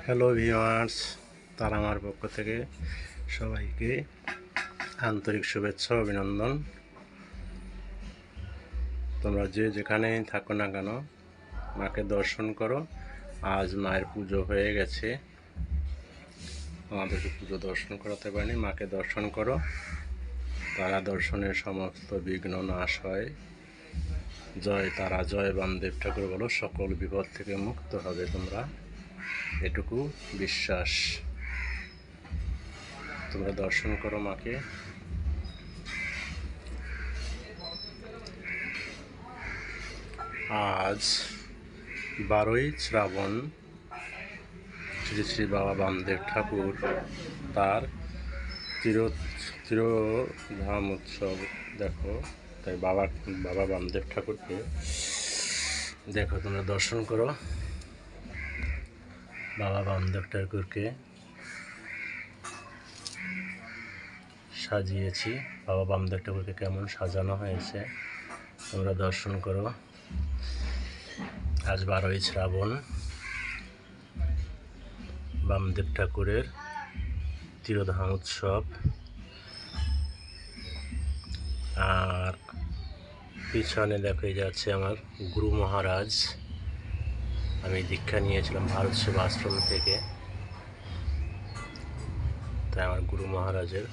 Hello viewers, তার আমার পক্ষ থেকে সবাইকে আন্তরিক শুভেচ্ছা অভিনন্দন। তোমরা যে যেখানেই থাকো না কেন মাকে দর্শন করো। আজ মায়ের পুজো হয়ে গেছে, আমাদেরকে পুজো দর্শন করাতে পারিনি। মাকে দর্শন করো, তারা দর্শনের সমস্ত বিঘ্ন নাশ হয়। জয় তারা, জয় বামদেব ঠাকুর বলো, সকল বিপদ থেকে মুক্ত হবে তোমরা, এটুকু বিশ্বাস। তোমরা দর্শন করো মাকে। আজ 12ই শ্রাবণ, শ্রী শ্রী বাবা বামদেব ঠাকুর তার তিরোধাম উৎসব। দেখো, তাই বাবা বামদেব ঠাকুরকে দেখো, তোমরা দর্শন করো। বাবা বামদেব ঠাকুরকে সাজিয়েছি, বাবা বামদেব ঠাকুরকে কেমন সাজানো হয়েছে তোমরা দর্শন করো। আজ 12ই শ্রাবণ, বামদেব ঠাকুরের তিরোধাম উৎসব। আর পিছনে দেখো যাচ্ছে আমার গুরু মহারাজ। আমি দীক্ষা নিয়েছিলাম ভারত সেবা আশ্রম থেকে, তাই আমার গুরু মহারাজের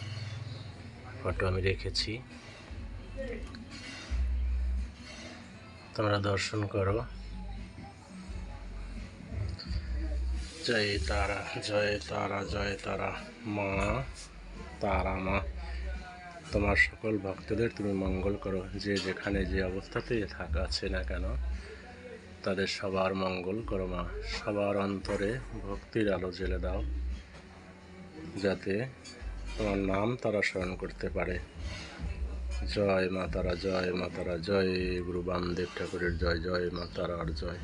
ফটো আমি রেখেছি। তোমরা দর্শন করো। জয় তারা, জয় তারা, জয় তারা মা, তারা মা। তোমার সকল ভক্তদের তুমি মঙ্গল করো, যে যেখানে যে অবস্থাতেই আছে না কেন তাদের সবার মঙ্গল করো মা। সবার অন্তরে ভক্তির আলো জ্বেলে দাও, যাতে তোমার নাম তারা স্মরণ করতে পারে। জয় মা তারা, জয় মা তারা, জয় গুরু বামদেব ঠাকুরের জয়, জয় মা তারার জয়।